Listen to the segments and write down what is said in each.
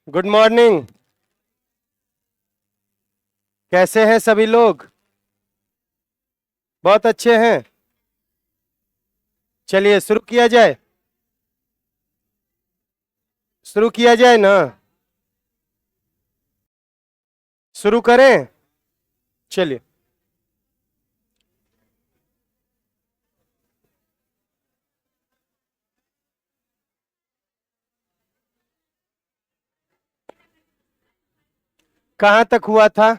Good morning. कैसे हैं सभी लोग? बहुत अच्छे हैं। चलिए शुरू किया जाए। शुरू किया जाए ना। शुरू करें। चलिए। कहां तक हुआ था?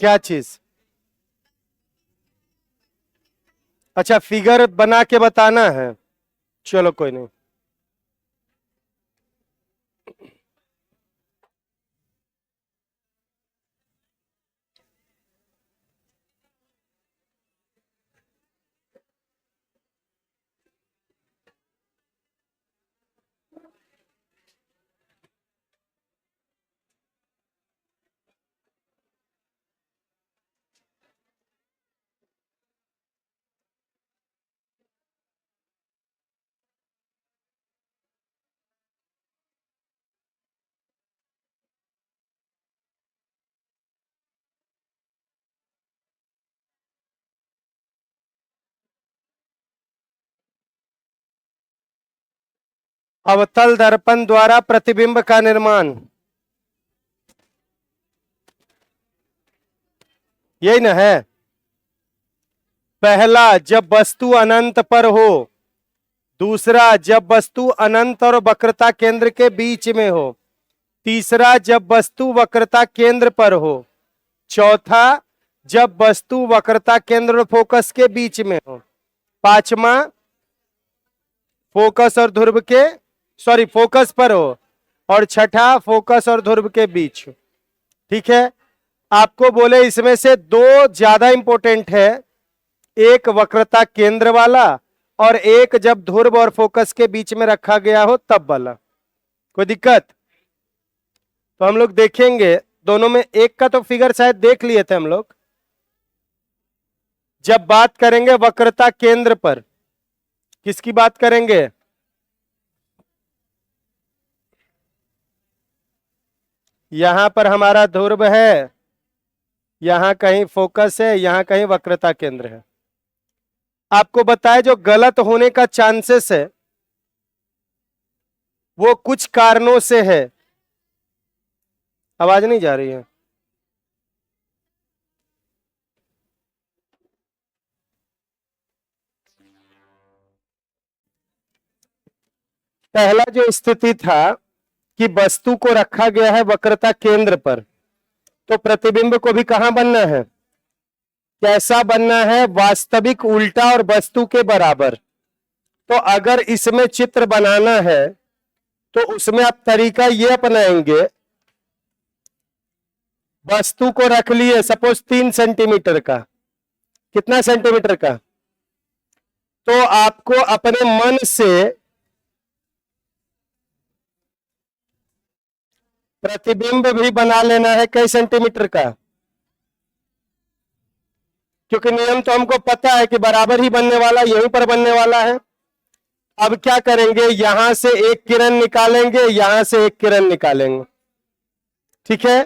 क्या चीज? अच्छा, फिगर बना के बताना है। चलो कोई नहीं। अवतल दर्पण द्वारा प्रतिबिंब का निर्माण। यही ना है। पहला, जब वस्तु अनंत पर हो। दूसरा, जब वस्तु अनंत और वक्रता केंद्र के बीच में हो। तीसरा, जब वस्तु वक्रता केंद्र पर हो। चौथा, जब वस्तु वक्रता केंद्र और फोकस के बीच में हो। पांचवा, फोकस और ध्रुव के फोकस पर हो। और छठा, फोकस और ध्रुव के बीच। ठीक है। आपको बोले इसमें से दो ज्यादा इंपॉर्टेंट है। एक वक्रता केंद्र वाला और एक जब ध्रुव और फोकस के बीच में रखा गया हो तब वाला। कोई दिक्कत? तो हम लोग देखेंगे दोनों में। एक का तो फिगर शायद देख लिए थे हम लोग। जब बात करेंगे वक्रता केंद्र पर, किसकी बात करेंगे? यहां पर हमारा ध्रुव है, यहां कहीं फोकस है, यहां कहीं वक्रता केंद्र है। आपको बताया जो गलत होने का चांसेस है वो कुछ कारणों से है। आवाज नहीं जा रही है? पहला जो स्थिति था कि वस्तु को रखा गया है वक्रता केंद्र पर, तो प्रतिबिंब को भी कहां बनना है? कैसा बनना है? वास्तविक उल्टा और वस्तु के बराबर। तो अगर इसमें चित्र बनाना है तो उसमें आप तरीका ये अपनाएंगे। वस्तु को रख लिए सपोज 3 सेंटीमीटर का। कितना सेंटीमीटर का? तो आपको अपने मन से प्रतिबिंब भी बना लेना है कई सेंटीमीटर का, क्योंकि नियम तो हमको पता है कि बराबर ही बनने वाला, यहीं पर बनने वाला है। अब क्या करेंगे, यहां से एक किरण निकालेंगे, यहां से एक किरण निकालेंगे। ठीक है।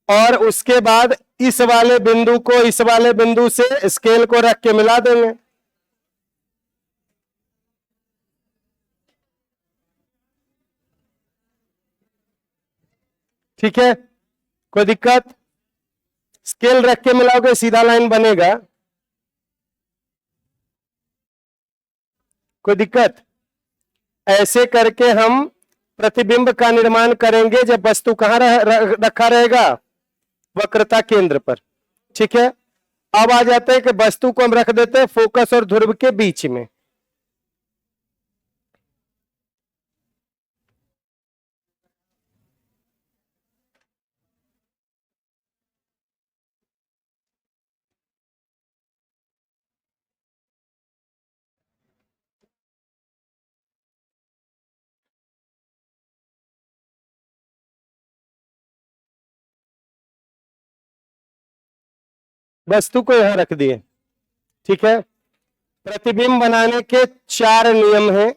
और उसके बाद इस वाले बिंदु को इस वाले बिंदु से स्केल को रख के मिला देंगे। ठीक है। कोई दिक्कत? स्केल रख के मिलाओगे सीधा लाइन बनेगा। कोई दिक्कत? ऐसे करके हम प्रतिबिंब का निर्माण करेंगे जब वस्तु कहां रखा रहेगा? वक्रता केंद्र पर। ठीक है। अब आ जाते हैं कि वस्तु को हम रख देते हैं फोकस और ध्रुव के बीच में। वस्तु को यहां रख दिए। ठीक है। प्रतिबिंब बनाने के 4 नियम हैं।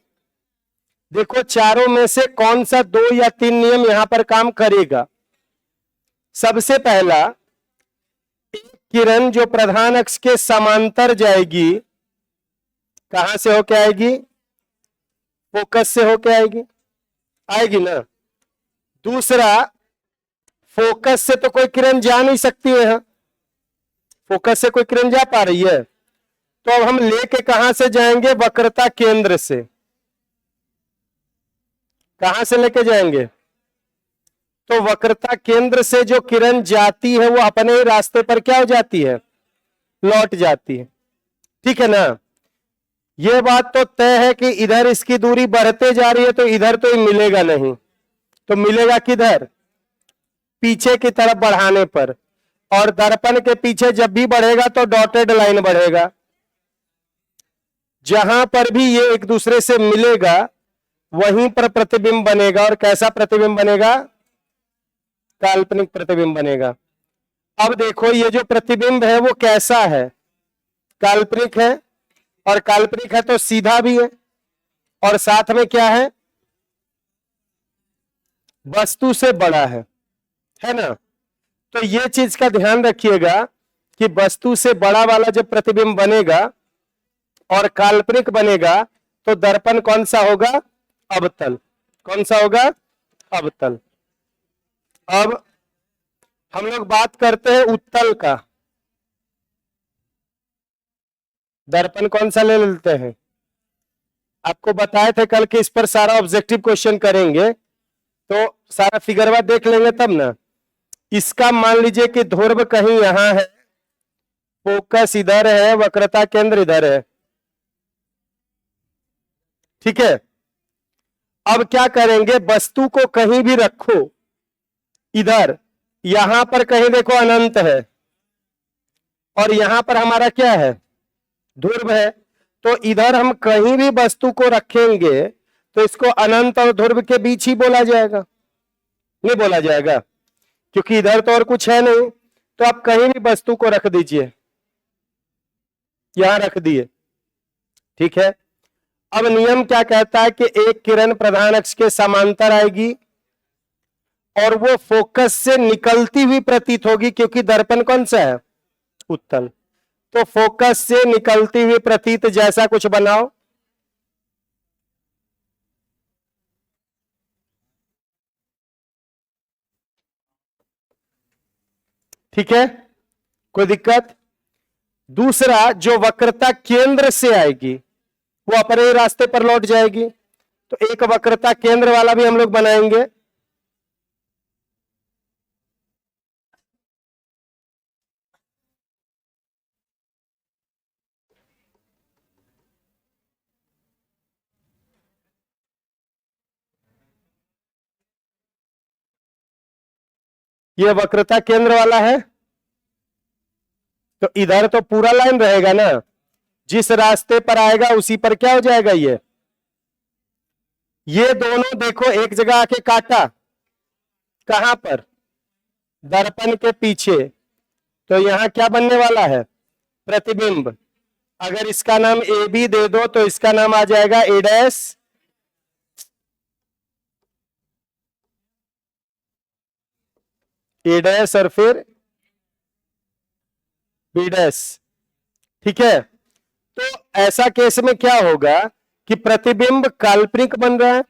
देखो चारों में से कौन सा 2 या 3 नियम यहां पर काम करेगा। सबसे पहला, एक किरण जो प्रधान अक्ष के समांतर जाएगी, कहां से होके आएगी? फोकस से होके आएगी, आएगी ना। दूसरा, फोकस से तो कोई किरण जा नहीं सकती है, यहां फोकस से कोई किरण जा पा रही है? तो अब हम लेके कहां से जाएंगे? वक्रता केंद्र से। कहां से लेके जाएंगे? तो वक्रता केंद्र से जो किरण जाती है वो अपने ही रास्ते पर क्या हो जाती है? लौट जाती है। ठीक है ना। यह बात तो तय है कि इधर इसकी दूरी बढ़ते जा रही है तो इधर तो ये मिलेगा नहीं, तो मिलेगा किधर? पीछे की तरफ बढ़ाने पर। और दर्पण के पीछे जब भी बढ़ेगा तो डॉटेड लाइन बढ़ेगा। जहां पर भी ये एक दूसरे से मिलेगा वहीं पर प्रतिबिंब बनेगा। और कैसा प्रतिबिंब बनेगा? काल्पनिक प्रतिबिंब बनेगा। अब देखो ये जो प्रतिबिंब है वो कैसा है? काल्पनिक है। और काल्पनिक है तो सीधा भी है, और साथ में क्या है? वस्तु से बड़ा है ना। तो ये चीज का ध्यान रखिएगा कि वस्तु से बड़ा वाला जब प्रतिबिंब बनेगा और काल्पनिक बनेगा तो दर्पण कौन सा होगा? अवतल। कौन सा होगा? अवतल। अब हम लोग बात करते हैं उत्तल का। दर्पण कौन सा ले लेते हैं? आपको बताए थे कल कि इस पर सारा ऑब्जेक्टिव क्वेश्चन करेंगे, तो सारा फिगरवा देख लेंगे तब ना। इसका मान लीजिए कि ध्रुव कहीं यहां है, फोकस इधर है, वक्रता केंद्र इधर है। ठीक है। अब क्या करेंगे? वस्तु को कहीं भी रखो, इधर यहां पर कहीं देखो अनंत है, और यहां पर हमारा क्या है? ध्रुव है। तो इधर हम कहीं भी वस्तु को रखेंगे तो इसको अनंत और ध्रुव के बीच ही बोला जाएगा, नहीं बोला जाएगा, क्योंकि इधर तो और कुछ है नहीं। तो आप कहीं भी वस्तु को रख दीजिए, यहां रख दिए। ठीक है। अब नियम क्या कहता है कि एक किरण प्रधान अक्ष के समांतर आएगी और वो फोकस से निकलती हुई प्रतीत होगी, क्योंकि दर्पण कौन सा है? उत्तल। तो फोकस से निकलती हुई प्रतीत जैसा कुछ बनाओ। ठीक है, कोई दिक्कत? दूसरा, जो वक्रता केंद्र से आएगी वो अपने ही रास्ते पर लौट जाएगी, तो एक वक्रता केंद्र वाला भी हम लोग बनाएंगे। ये वक्रता केंद्र वाला है, तो इधर तो पूरा लाइन रहेगा ना, जिस रास्ते पर आएगा उसी पर क्या हो जाएगा? ये दोनों देखो एक जगह आके काटा, कहां पर? दर्पण के पीछे। तो यहां क्या बनने वाला है? प्रतिबिंब। अगर इसका नाम ए बी दे दो तो इसका नाम आ जाएगा ए डैश, ए डैश और फिर बी डैश। ठीक है। तो ऐसा केस में क्या होगा कि प्रतिबिंब काल्पनिक बन रहा है,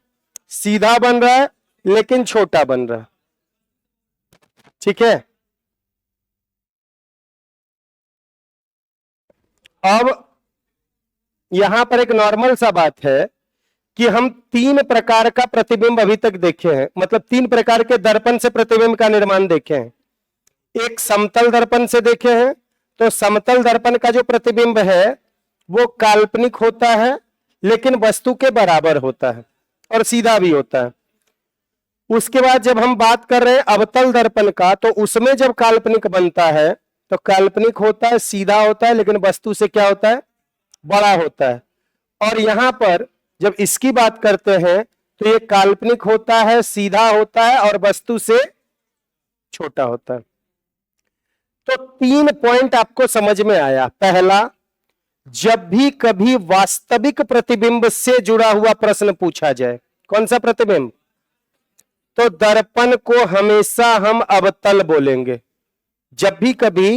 सीधा बन रहा है, लेकिन छोटा बन रहा है। ठीक है। अब यहां पर एक नॉर्मल सा बात है कि हम 3 प्रकार का प्रतिबिंब अभी तक देखे हैं, मतलब 3 प्रकार के दर्पण से प्रतिबिंब का निर्माण देखे हैं। एक समतल दर्पण से देखे हैं, तो समतल दर्पण का जो प्रतिबिंब है वो काल्पनिक होता है, लेकिन वस्तु के बराबर होता है और सीधा भी होता है। उसके बाद जब हम बात कर रहे हैं अवतल दर्पण का, तो उसमें जब काल्पनिक बनता है तो काल्पनिक होता है, सीधा होता है, लेकिन वस्तु से क्या होता है? बड़ा होता है। और यहां पर जब इसकी बात करते हैं तो ये काल्पनिक होता है, सीधा होता है और वस्तु से छोटा होता है। तो 3 पॉइंट आपको समझ में आया। पहला, जब भी कभी वास्तविक प्रतिबिंब से जुड़ा हुआ प्रश्न पूछा जाए, कौन सा प्रतिबिंब, तो दर्पण को हमेशा हम अवतल बोलेंगे। जब भी कभी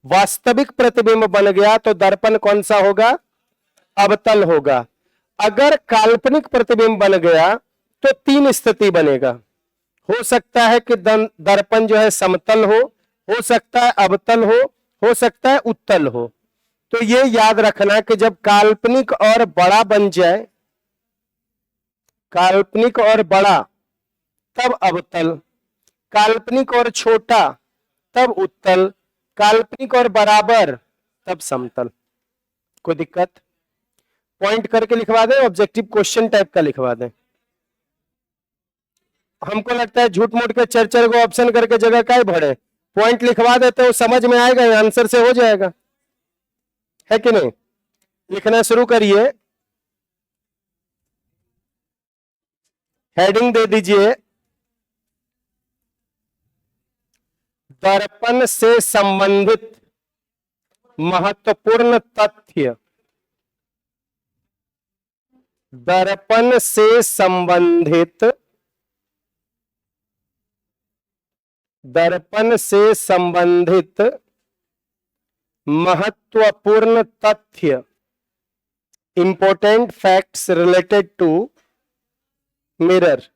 वास्तविक प्रतिबिंब बन गया तो दर्पण कौन सा होगा, अवतल होगा। अगर काल्पनिक प्रतिबिंब बन गया तो तीन स्थिति बनेगा। हो सकता है कि दर्पण जो है समतल हो सकता है अवतल हो सकता है उत्तल हो। तो ये याद रखना कि जब काल्पनिक और बड़ा बन जाए, काल्पनिक और बड़ा तब अवतल, काल्पनिक और छोटा तब उत्तल, काल्पनिक और बराबर तब समतल। कोई दिक्कत, पॉइंट करके लिखवा दें, ऑब्जेक्टिव क्वेश्चन टाइप का लिखवा दें। हमको लगता है झूठ मूठ के चर्चा को ऑप्शन करके जगह काय भरे, पॉइंट लिखवा देते हो, समझ में आएगा, आंसर से हो जाएगा, है कि नहीं। लिखना शुरू करिए, हेडिंग दे दीजिए दर्पण से संबंधित महत्वपूर्ण तथ्य। दर्पण से संबंधित, दर्पण से संबंधित महत्वपूर्ण तथ्य, important facts related to mirror.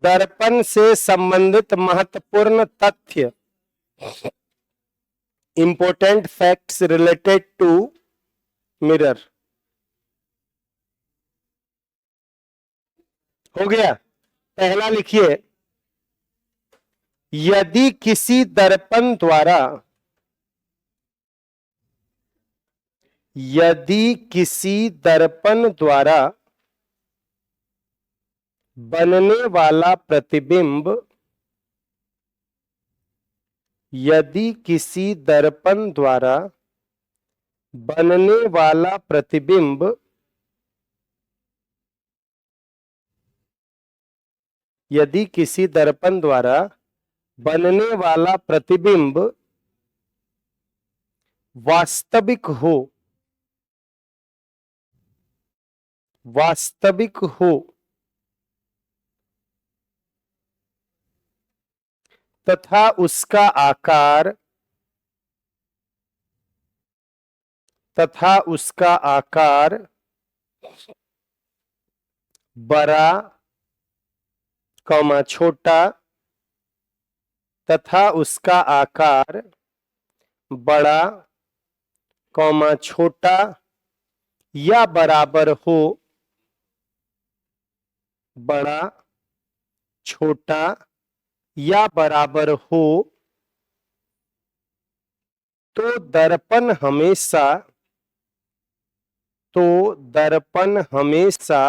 दर्पण से संबंधित महत्वपूर्ण तथ्य, important facts related to mirror. हो गया। पहला लिखिए, यदि किसी दर्पण द्वारा, यदि किसी दर्पण द्वारा बनने वाला प्रतिबिंब, यदि किसी दर्पण द्वारा बनने वाला प्रतिबिंब यदि किसी दर्पण द्वारा बनने वाला प्रतिबिंब वास्तविक हो, वास्तविक हो तथा उसका आकार, तथा उसका आकार बड़ा कौमा छोटा, तथा उसका आकार बड़ा कौमा छोटा या बराबर हो, बड़ा छोटा या बराबर हो, तो दर्पण हमेशा, तो दर्पण हमेशा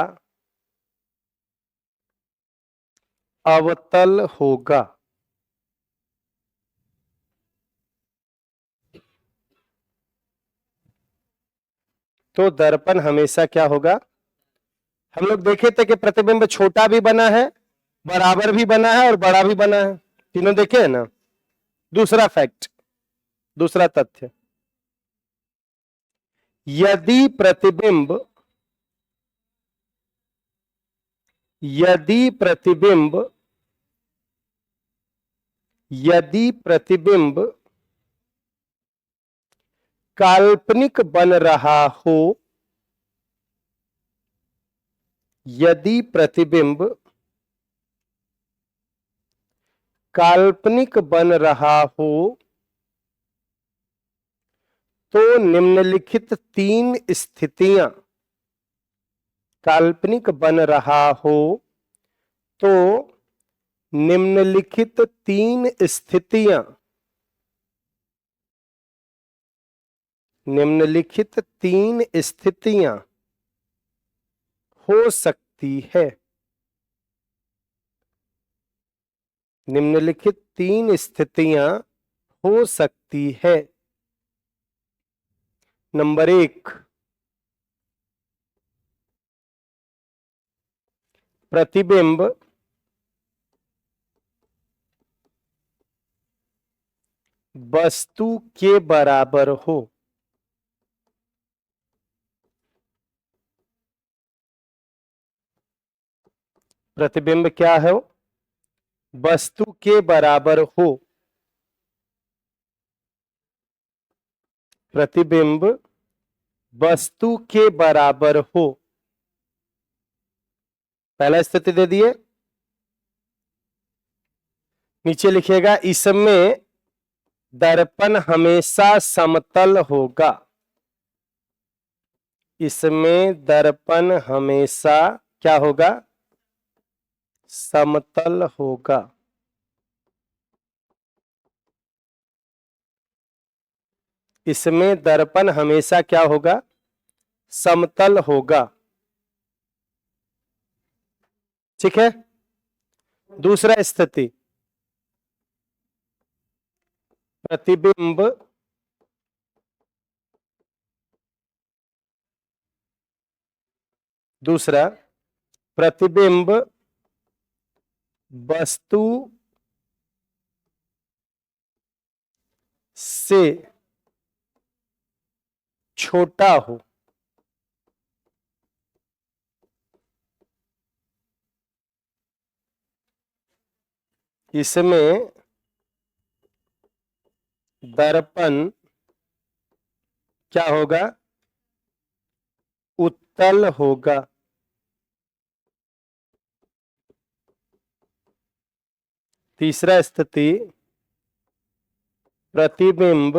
अवतल होगा। तो दर्पण हमेशा क्या होगा, हम लोग देखे थे कि प्रतिबिंब छोटा भी बना है, बराबर भी बना है और बड़ा भी बना है, तीनों देखे है ना। दूसरा फैक्ट, दूसरा तथ्य, यदि प्रतिबिंब, यदि प्रतिबिंब, यदि प्रतिबिंब काल्पनिक बन रहा हो, यदि प्रतिबिंब काल्पनिक बन रहा हो, तो निम्नलिखित तीन स्थितियां, काल्पनिक बन रहा हो तो निम्नलिखित तीन स्थितियां निम्नलिखित 3 स्थितियां हो सकती है। निम्नलिखित 3 स्थितियां हो सकती है। नंबर 1, प्रतिबिंब वस्तु के बराबर हो। प्रतिबिंब क्या है? वस्तु के बराबर हो। प्रतिबिंब वस्तु के बराबर हो। पहला स्थिति दे दिए, नीचे लिखिएगा इसमें दर्पण हमेशा समतल होगा। इसमें दर्पण हमेशा क्या होगा? समतल होगा। इसमें दर्पण हमेशा क्या होगा? समतल होगा। ठीक है। दूसरा स्थिति, प्रतिबिंब दूसरा, प्रतिबिंब वस्तु से छोटा हो। इसमें दर्पण क्या होगा? उत्तल होगा। तीसरा स्थिति, प्रतिबिंब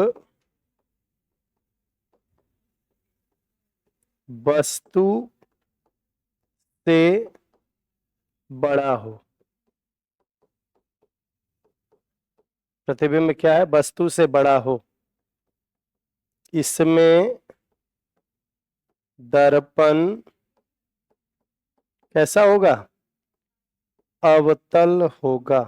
वस्तु से बड़ा हो। प्रतिबिंब क्या है? वस्तु से बड़ा हो। इसमें दर्पण कैसा होगा? अवतल होगा।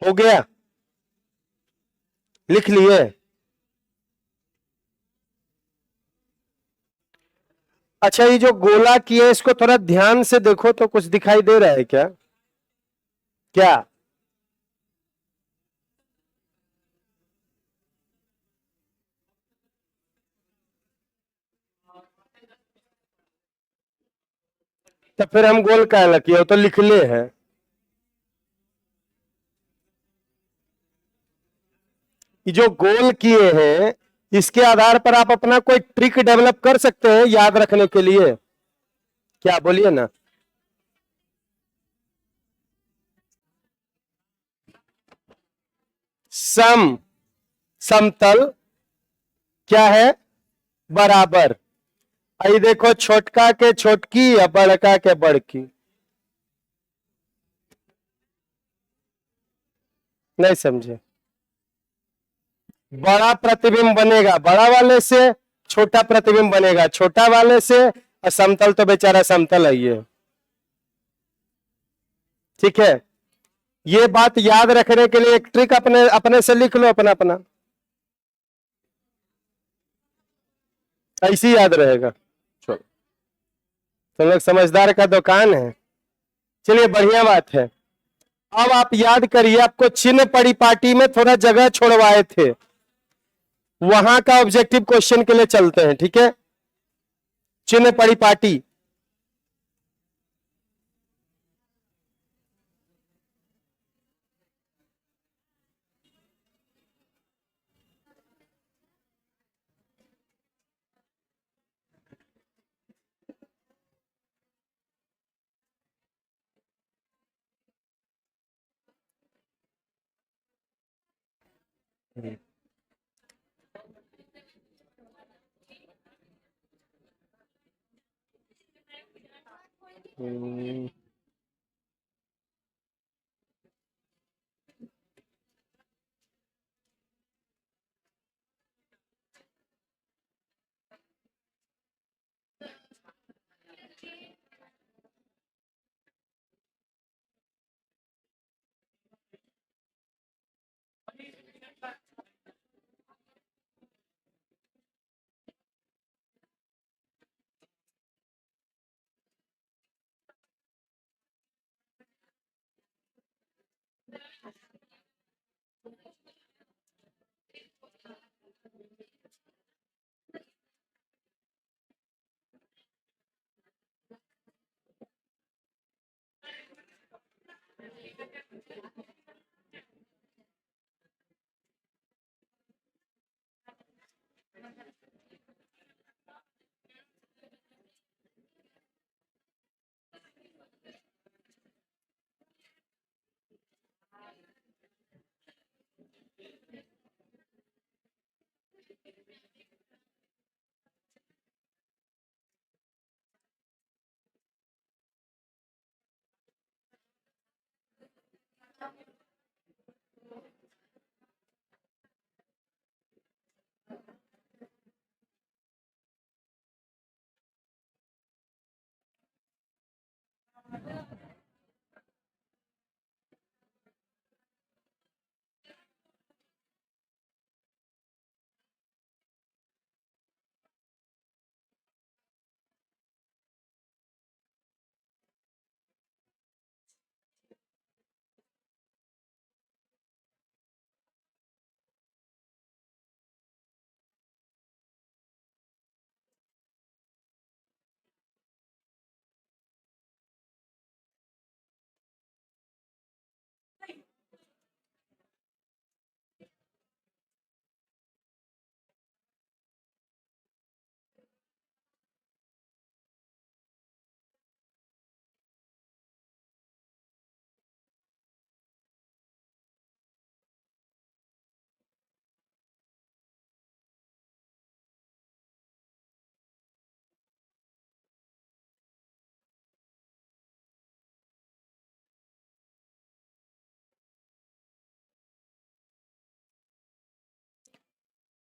हो गया? लिख लिए? अच्छा, ये जो गोला किए इसको थोड़ा ध्यान से देखो तो कुछ दिखाई दे रहा है क्या? क्या? तो फिर हम गोल क्या किए? वो तो लिख ले है। ये जो गोल किए हैं इसके आधार पर आप अपना कोई ट्रिक डेवलप कर सकते हैं याद रखने के लिए। क्या? बोलिए ना। समतल क्या है? बराबर। आई देखो, छोटका के छोटकी या बड़का के बड़की। नहीं समझे? बड़ा प्रतिबिंब बनेगा बड़ा वाले से, छोटा प्रतिबिंब बनेगा छोटा वाले से, और समतल तो बेचारा समतल है ये। ठीक है। ये बात याद रखने के लिए एक ट्रिक अपने अपने से लिख लो, अपना अपना, ऐसे ही याद रहेगा। चलो, तुम लोग समझदार का दुकान है। चलिए, बढ़िया बात है। अब आप याद करिए, आपको चिन्ह परिपाटी में थोड़ा जगह छोड़वाए थे, वहां का ऑब्जेक्टिव क्वेश्चन के लिए चलते हैं, ठीक है। चिन्ह परिपाटी,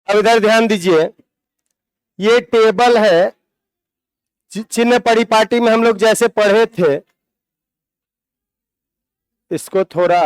अब इधर ध्यान दीजिए, ये टेबल है, चिन्ह परिपाटी में हम लोग जैसे पढ़े थे, इसको थोड़ा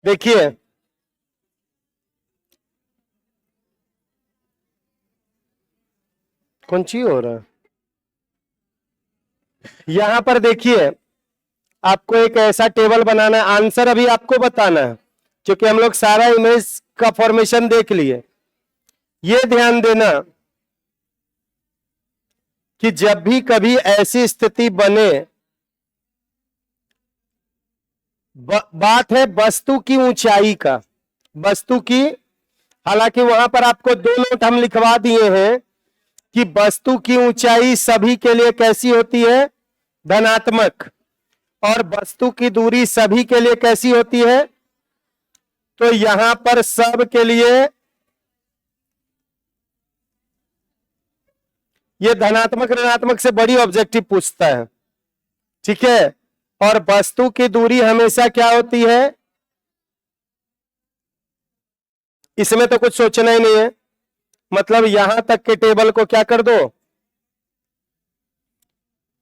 देखिए कौन सी हो रहा है यहां पर, देखिए आपको एक ऐसा टेबल बनाना है, आंसर अभी आपको बताना है क्योंकि हम लोग सारा इमेज का फॉर्मेशन देख लिए। ये ध्यान देना कि जब भी कभी ऐसी स्थिति बने, बात है वस्तु की ऊंचाई का, वस्तु की, हालांकि वहां पर आपको दो नोट हम लिखवा दिए हैं कि वस्तु की ऊंचाई सभी के लिए कैसी होती है, धनात्मक, और वस्तु की दूरी सभी के लिए कैसी होती है। तो यहां पर सब के लिए ये धनात्मक ऋणात्मक से बड़ी ऑब्जेक्टिव पूछता है, ठीक है। और वस्तु की दूरी हमेशा क्या होती है, इसमें तो कुछ सोचना ही नहीं है, मतलब यहां तक के टेबल को क्या कर दो,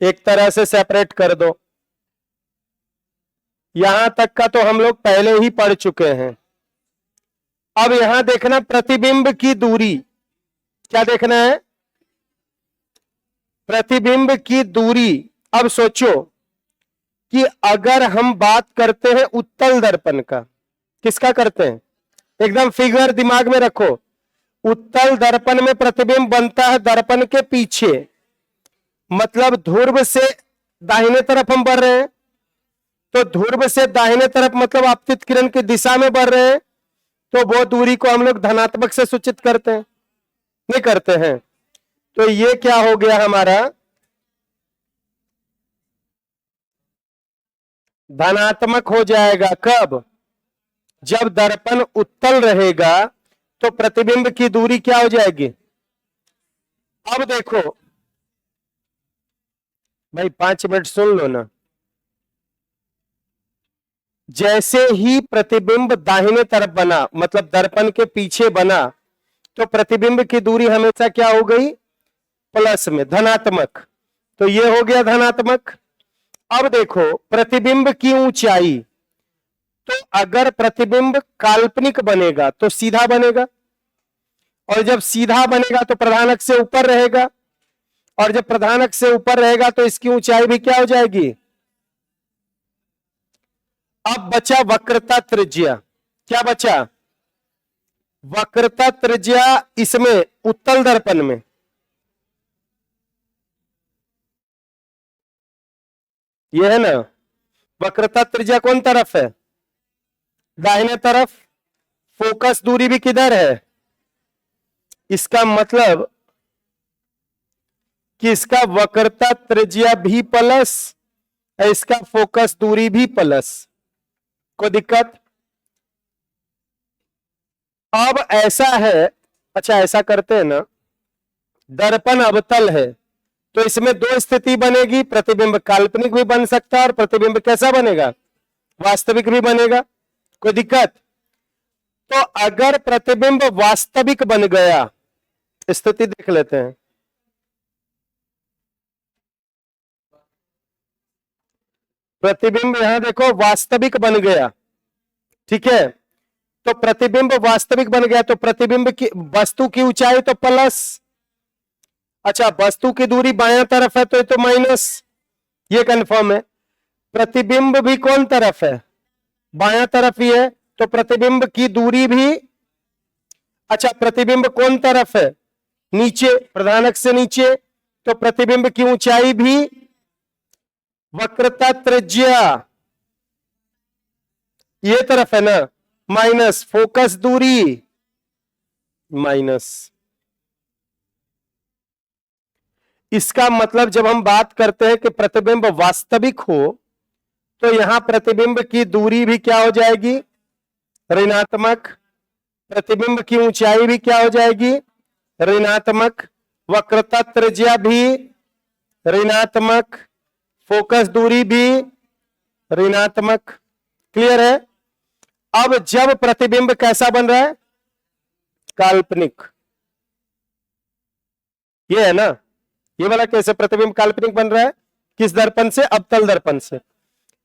एक तरह से सेपरेट कर दो। यहां तक का तो हम लोग पहले ही पढ़ चुके हैं। अब यहां देखना प्रतिबिंब की दूरी, क्या देखना है, प्रतिबिंब की दूरी। अब सोचो कि अगर हम बात करते हैं उत्तल दर्पण का, किसका करते हैं, एकदम फिगर दिमाग में रखो, उत्तल दर्पण में प्रतिबिंब बनता है दर्पण के पीछे, मतलब ध्रुव से दाहिने तरफ हम बढ़ रहे हैं, तो ध्रुव से दाहिने तरफ मतलब आपतित किरण की दिशा में बढ़ रहे हैं, तो वो दूरी को हम लोग धनात्मक से सूचित करते हैं, नहीं करते हैं। तो ये क्या हो गया हमारा, धनात्मक हो जाएगा कब, जब दर्पण उत्तल रहेगा तो प्रतिबिंब की दूरी क्या हो जाएगी। अब देखो भाई 5 मिनट सुन लो ना, जैसे ही प्रतिबिंब दाहिने तरफ बना, मतलब दर्पण के पीछे बना, तो प्रतिबिंब की दूरी हमेशा क्या हो गई, प्लस में, धनात्मक। तो ये हो गया धनात्मक। अब देखो प्रतिबिंब की ऊंचाई, तो अगर प्रतिबिंब काल्पनिक बनेगा तो सीधा बनेगा, और जब सीधा बनेगा तो प्रधान अक्ष से ऊपर रहेगा, और जब प्रधान अक्ष से ऊपर रहेगा तो इसकी ऊंचाई भी क्या हो जाएगी। अब बचा वक्रता त्रिज्या, क्या बचा, वक्रता त्रिज्या इसमें उत्तल दर्पण में, यह है ना, वक्रता त्रिज्या कौन तरफ है, दाहिने तरफ, फोकस दूरी भी किधर है, इसका मतलब कि इसका वक्रता त्रिज्या भी प्लस, इसका फोकस दूरी भी प्लस, कोई दिक्कत। अब ऐसा है, अच्छा ऐसा करते हैं ना, दर्पण अवतल है तो इसमें दो स्थिति बनेगी, प्रतिबिंब काल्पनिक भी बन सकता है और प्रतिबिंब कैसा बनेगा, वास्तविक भी बनेगा, कोई दिक्कत। तो अगर प्रतिबिंब वास्तविक बन गया, स्थिति देख लेते हैं, प्रतिबिंब यहां देखो वास्तविक बन गया, ठीक है। तो प्रतिबिंब वास्तविक बन गया तो प्रतिबिंब की, वस्तु की ऊंचाई तो प्लस, अच्छा वस्तु की दूरी बायां तरफ है तो ये तो माइनस, ये कंफर्म है। प्रतिबिंब भी कौन तरफ है, बायां तरफ ही है, तो प्रतिबिंब की दूरी भी, अच्छा प्रतिबिंब कौन तरफ है, नीचे, प्रधान अक्ष से नीचे, तो प्रतिबिंब की ऊंचाई भी, वक्रता त्रिज्या ये तरफ है ना, माइनस फोकस दूरी माइनस। इसका मतलब जब हम बात करते हैं कि प्रतिबिंब वास्तविक हो तो यहां प्रतिबिंब की दूरी भी क्या हो जाएगी, ऋणात्मक, प्रतिबिंब की ऊंचाई भी क्या हो जाएगी, ऋणात्मक, वक्रता त्रिज्या भी ऋणात्मक, फोकस दूरी भी ऋणात्मक, क्लियर है। अब जब प्रतिबिंब कैसा बन रहा है, काल्पनिक, ये है ना, ये वाला कैसे प्रतिबिंब काल्पनिक बन रहा है, किस दर्पण से, अवतल दर्पण से।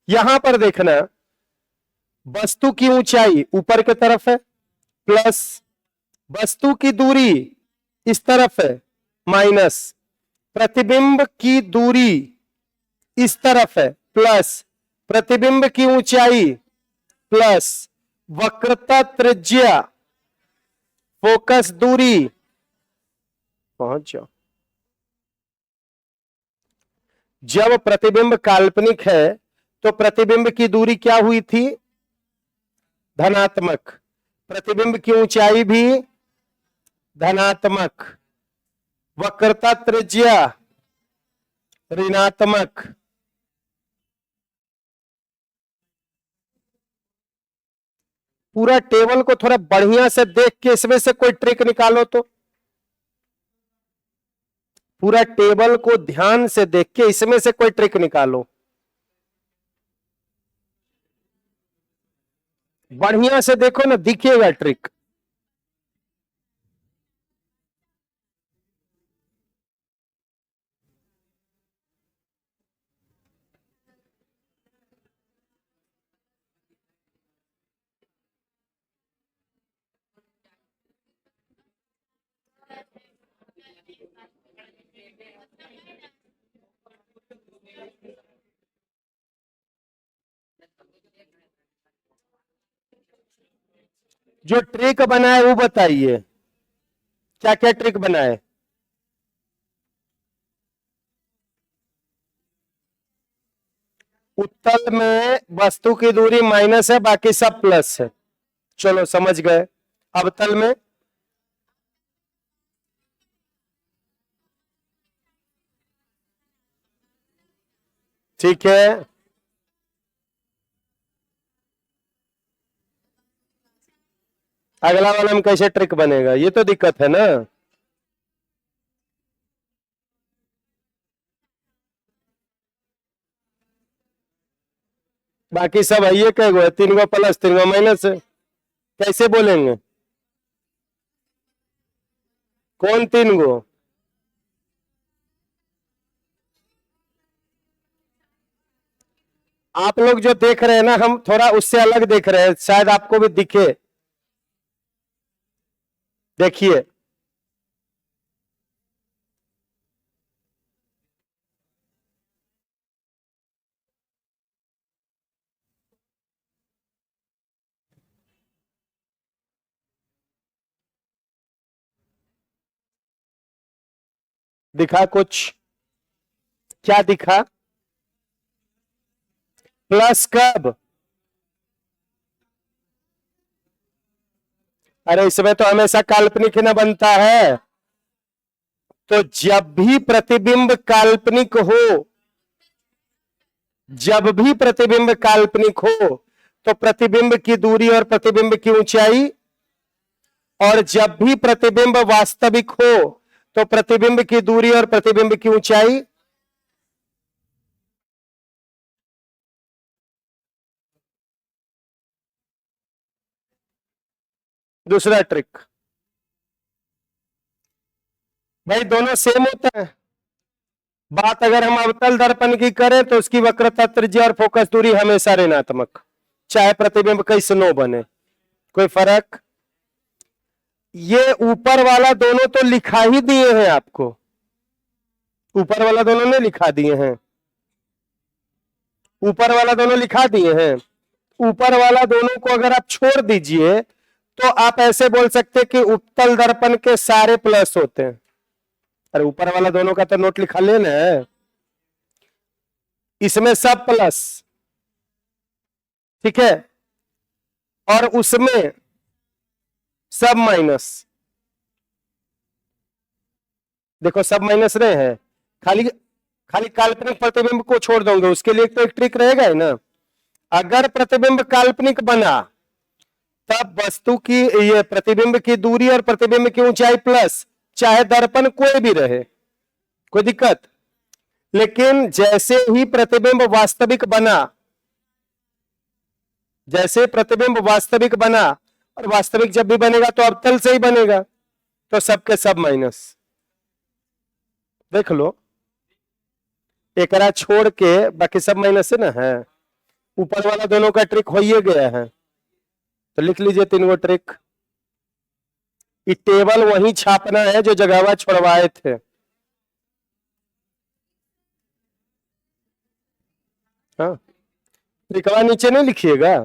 यहां पर देखना वस्तु की ऊंचाई ऊपर की तरफ है प्लस वस्तु की दूरी इस तरफ है माइनस प्रतिबिंब की दूरी इस तरफ है प्लस प्रतिबिंब की ऊंचाई प्लस वक्रता त्रिज्या फोकस दूरी, पहुंच जाओ। जब प्रतिबिंब काल्पनिक है तो प्रतिबिंब की दूरी क्या हुई थी? धनात्मक। प्रतिबिंब की ऊंचाई भी धनात्मक। वक्रता त्रिज्या ऋणात्मक। पूरा टेबल को थोड़ा बढ़िया से देख के इसमें से कोई ट्रिक निकालो तो। पूरा टेबल को ध्यान से देख के इसमें से कोई ट्रिक निकालो, बढ़िया से देखो ना, दिखेगा ट्रिक। जो ट्रिक बनाए वो बताइए, क्या क्या ट्रिक बनाए? उत्तल में वस्तु की दूरी माइनस है, बाकी सब प्लस है। चलो समझ गए। अवतल में ठीक है, अगला वाला में कैसे ट्रिक बनेगा, ये तो दिक्कत है ना। बाकी सब है, ये कह गो है, 3 गो प्लस 3 गो माइनस है, कैसे बोलेंगे? कौन 3 गो? आप लोग जो देख रहे हैं ना, हम थोड़ा उससे अलग देख रहे हैं, शायद आपको भी दिखे। देखिए दिखा कुछ? क्या दिखा? प्लस कब? अरे इसमें तो हमेशा काल्पनिक ही ना बनता है। तो जब भी प्रतिबिंब काल्पनिक हो, जब भी प्रतिबिंब काल्पनिक हो तो प्रतिबिंब की दूरी और प्रतिबिंब की ऊंचाई, और जब भी प्रतिबिंब वास्तविक हो तो प्रतिबिंब की दूरी और प्रतिबिंब की ऊंचाई। दूसरा ट्रिक भाई, दोनों सेम होता है। बात अगर हम अवतल दर्पण की करें तो उसकी वक्रता त्रिज्या और फोकस दूरी हमेशा ऋणात्मक, चाहे प्रतिबिंब कैसे नो बने, कोई फर्क। ये ऊपर वाला दोनों तो लिखा ही दिए हैं आपको, ऊपर वाला दोनों ने लिखा दिए हैं, ऊपर वाला दोनों लिखा दिए हैं। ऊपर वाला दोनों को अगर आप छोड़ दीजिए तो आप ऐसे बोल सकते कि उत्तल दर्पण के सारे प्लस होते हैं। अरे ऊपर वाला दोनों का तो नोट लिखा लेना है, इसमें सब प्लस, ठीक है, और उसमें सब माइनस। देखो सब माइनस रहे हैं, खाली खाली काल्पनिक प्रतिबिंब को छोड़ दोगे, उसके लिए तो एक ट्रिक रहेगा ही ना। अगर प्रतिबिंब काल्पनिक बना तब वस्तु की, ये प्रतिबिंब की दूरी और प्रतिबिंब की ऊंचाई प्लस, चाहे दर्पण कोई भी रहे, कोई दिक्कत। लेकिन जैसे ही प्रतिबिंब वास्तविक बना, जैसे प्रतिबिंब वास्तविक बना, और वास्तविक जब भी बनेगा तो अवतल से ही बनेगा, तो सबके सब माइनस। देख लो, एकरा छोड़ के बाकी सब माइनस है ना है। ऊपर वाला दोनों का ट्रिक हो ही गया है। तो लिख लीजिए 3 गो ट्रिक। ये टेबल वही छापना है जो जगहवा छोड़वाए थे। हाँ, ट्रिकवा नीचे नहीं लिखिएगा।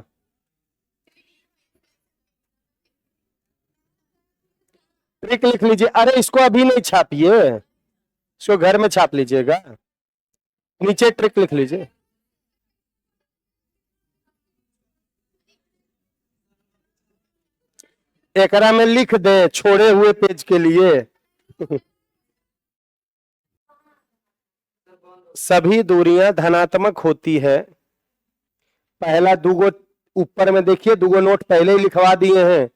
ट्रिक लिख लीजिए। अरे इसको अभी नहीं छापिए, इसको घर में छाप लीजिएगा। नीचे ट्रिक लिख लीजिए। एकरा में लिख दे छोड़े हुए पेज के लिए। सभी दूरियां धनात्मक होती है। पहला दूगो ऊपर में देखिए, दूगो नोट पहले ही लिखवा दिए हैं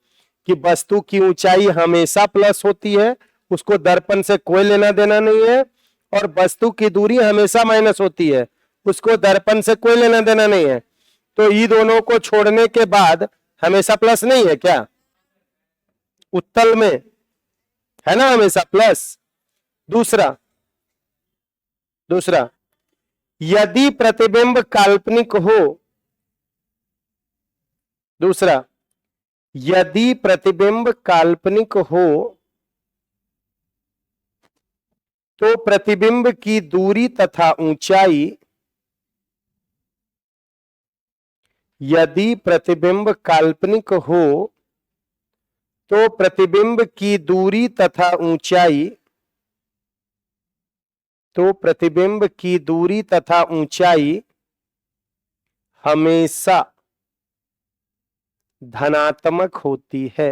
कि वस्तु की ऊंचाई हमेशा प्लस होती है, उसको दर्पण से कोई लेना देना नहीं है। और वस्तु की दूरी हमेशा माइनस होती है, उसको दर्पण से कोई लेना देना नहीं है। तो ये दोनों को छोड़ने के बाद हमेशा प्लस नहीं है क्या? उत्तल में है ना हमेशा प्लस। दूसरा यदि प्रतिबिंब काल्पनिक हो, दूसरा यदि प्रतिबिंब काल्पनिक हो तो प्रतिबिंब की दूरी तथा ऊंचाई, यदि प्रतिबिंब काल्पनिक हो तो प्रतिबिंब की दूरी तथा ऊंचाई, तो प्रतिबिंब की दूरी तथा ऊंचाई हमेशा धनात्मक होती है।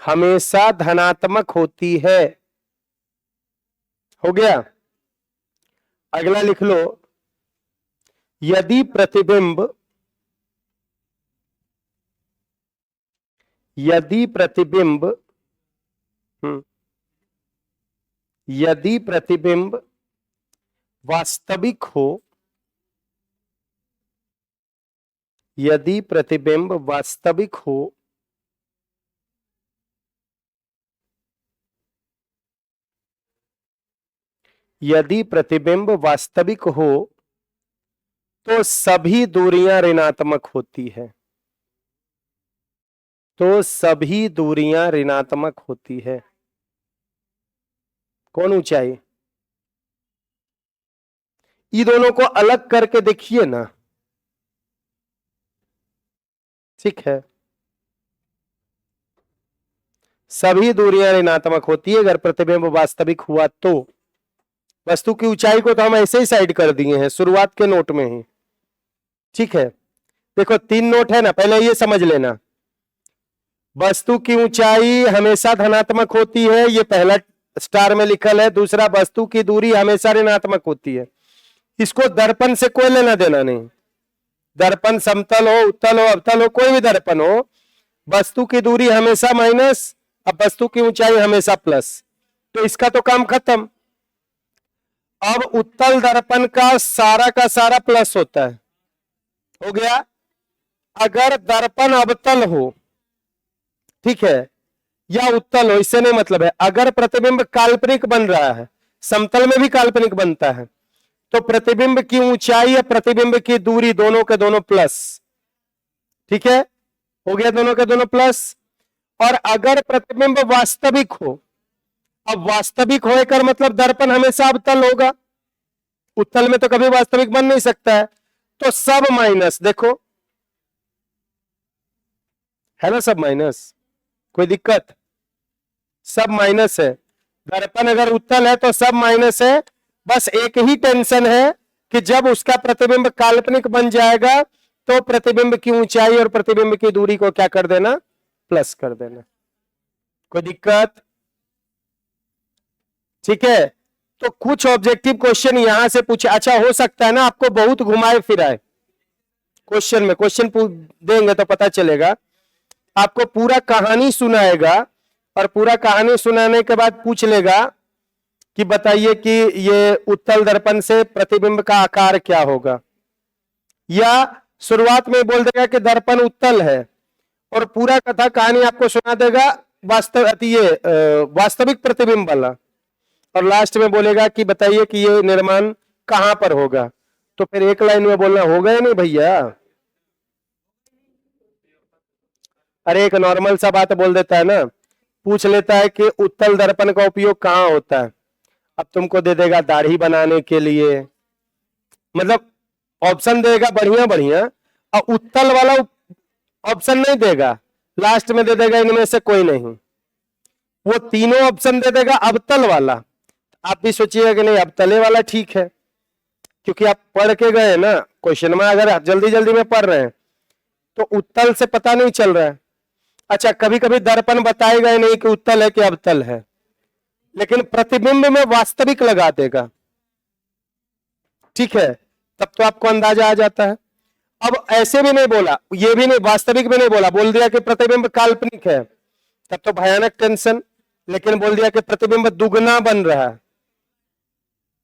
हमेशा धनात्मक होती है। हो गया। अगला लिख लो, यदि प्रतिबिंब, यदि प्रतिबिंब यदि प्रतिबिंब वास्तविक हो, यदि प्रतिबिंब वास्तविक हो यदि प्रतिबिंब वास्तविक हो तो सभी दूरियां ऋणात्मक होती है। तो सभी दूरियां ऋणात्मक होती है। कौन ऊंचाई? ये दोनों को अलग करके देखिए ना। ठीक है, सभी दूरियां ऋणात्मक होती है अगर प्रतिबिंब वास्तविक हुआ तो। वस्तु की ऊंचाई को तो हम ऐसे ही साइड कर दिए हैं शुरुआत के नोट में ही। ठीक है, देखो 3 नोट है ना, पहले ये समझ लेना। वस्तु की ऊंचाई हमेशा धनात्मक होती है, ये पहला स्टार में लिखल है। दूसरा, वस्तु की दूरी हमेशा ऋणात्मक होती है। इसको दर्पण से कोई लेना देना नहीं। दर्पण समतल हो, उत्तल हो, अवतल हो, कोई भी दर्पण हो, वस्तु की दूरी हमेशा माइनस, अब वस्तु की ऊंचाई हमेशा प्लस। तो इसका तो काम खत्म। अब उत्तल दर्पण का सारा प्लस होता है। हो गया। अगर दर्पण अवतल हो, ठीक है, या उत्तल हो, इससे नहीं मतलब है। अगर प्रतिबिंब काल्पनिक बन रहा है, समतल में भी काल्पनिक बनता है, तो प्रतिबिंब की ऊंचाई या प्रतिबिंब की दूरी दोनों के दोनों प्लस। ठीक है, हो गया, दोनों के दोनों प्लस। और अगर प्रतिबिंब वास्तविक हो, अब वास्तविक होकर मतलब दर्पण हमेशा अवतल होगा, उत्तल में तो कभी वास्तविक बन नहीं सकता है, तो सब माइनस। देखो है ना, सब माइनस, कोई दिक्कत? सब माइनस है। दर्पण अगर उत्तल है तो सब माइनस है। बस एक ही टेंशन है कि जब उसका प्रतिबिंब काल्पनिक बन जाएगा तो प्रतिबिंब की ऊंचाई और प्रतिबिंब की दूरी को क्या कर देना? प्लस कर देना। कोई दिक्कत? ठीक है, तो कुछ ऑब्जेक्टिव क्वेश्चन यहां से पूछे। अच्छा, हो सकता है ना आपको बहुत घुमाए फिराए क्वेश्चन में। क्वेश्चन देंगे तो पता चलेगा। आपको पूरा कहानी सुनाएगा और पूरा कहानी सुनाने के बाद पूछ लेगा कि बताइए कि ये उत्तल दर्पण से प्रतिबिंब का आकार क्या होगा। या शुरुआत में बोल देगा कि दर्पण उत्तल है और पूरा कथा कहानी आपको सुना देगा वास्तविक प्रतिबिंब वाला, और लास्ट में बोलेगा कि बताइए कि ये निर्माण कहां पर होगा। तो फिर एक लाइन में बोलना होगा ही नहीं भैया। अरे एक नॉर्मल सा बात बोल देता है ना, पूछ लेता है कि उत्तल दर्पण का उपयोग कहाँ होता है, अब तुमको दे देगा दाढ़ी बनाने के लिए, मतलब ऑप्शन देगा बढ़िया बढ़िया, और उत्तल वाला ऑप्शन नहीं देगा, लास्ट में दे देगा इनमें से कोई नहीं, वो तीनों ऑप्शन दे देगा अवतल वाला। आप भी सोचिएगा कि नहीं अवतले वाला ठीक है, क्योंकि आप पढ़ के गए ना क्वेश्चन में, अगर जल्दी जल्दी में पढ़ रहे हैं तो उत्तल से पता नहीं चल रहा है। अच्छा कभी कभी दर्पण बताएगा ही नहीं कि उत्तल है कि अवतल है, लेकिन प्रतिबिंब में वास्तविक लगा देगा, ठीक है, तब तो आपको अंदाजा आ जाता है। अब ऐसे भी नहीं बोला, ये भी नहीं, वास्तविक भी नहीं बोला, बोल दिया कि प्रतिबिंब काल्पनिक है, तब तो भयानक टेंशन। लेकिन बोल दिया कि प्रतिबिंब दुगना बन रहा है,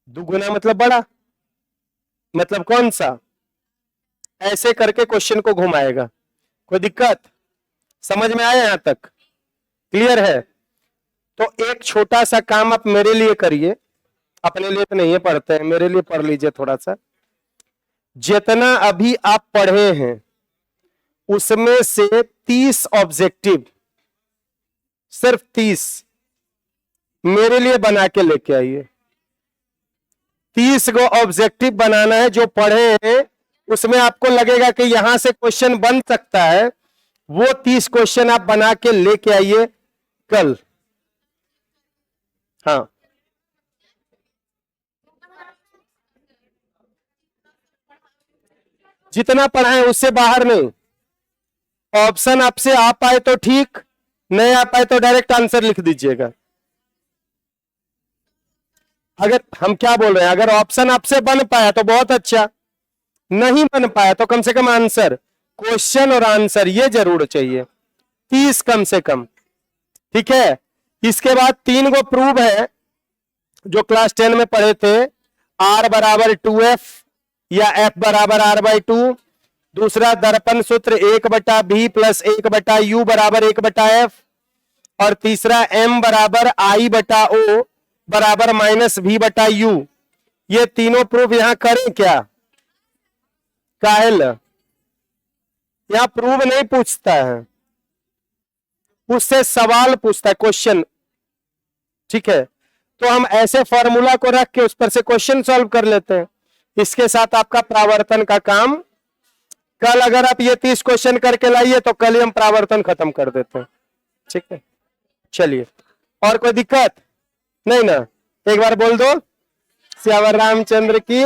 दुगना मतलब बड़ा, मतलब कौन सा, ऐसे करके क्वेश्चन को घुमाएगा। कोई दिक्कत समझ में आया यहां तक, क्लियर है? तो एक छोटा सा काम आप मेरे लिए करिए, अपने लिए तो नहीं है पढ़ते हैं, मेरे लिए पढ़ लीजिए थोड़ा सा। जितना अभी आप पढ़े हैं उसमें से 30 ऑब्जेक्टिव, सिर्फ 30 मेरे लिए बना के लेके आइए। 30 गो ऑब्जेक्टिव बनाना है, जो पढ़े हैं उसमें आपको लगेगा कि यहां से क्वेश्चन बन सकता है, वो 30 क्वेश्चन आप बना के लेके आइए कल। हाँ जितना पढ़ा है उससे बाहर नहीं, ऑप्शन आपसे आ पाए तो ठीक, नहीं आ पाए तो डायरेक्ट आंसर लिख दीजिएगा। अगर हम क्या बोल रहे हैं, अगर ऑप्शन आपसे बन पाया तो बहुत अच्छा, नहीं बन पाया तो कम से कम आंसर, क्वेश्चन और आंसर ये जरूर चाहिए, 30 कम से कम, ठीक है। इसके बाद 3 गो प्रूव है जो क्लास 10 में पढ़े थे, R बराबर 2F या F बराबर R/2, दूसरा दर्पण सूत्र 1/B प्लस 1/U बराबर 1/F, और तीसरा M बराबर I/O बराबर -V/U। ये तीनों प्रूफ यहां करें क्या? काहेल यहां प्रूव नहीं पूछता है, उससे सवाल पूछता है, क्वेश्चन, ठीक है। तो हम ऐसे फॉर्मूला को रख के उस पर से क्वेश्चन सॉल्व कर लेते हैं। इसके साथ आपका प्रावर्तन का काम, कल अगर आप ये 30 क्वेश्चन करके लाइए तो कल ही हम प्रावर्तन खत्म कर देते हैं, ठीक है। चलिए, और कोई दिक्कत नहीं ना? एक बार बोल दो, श्यावर रामचंद्र की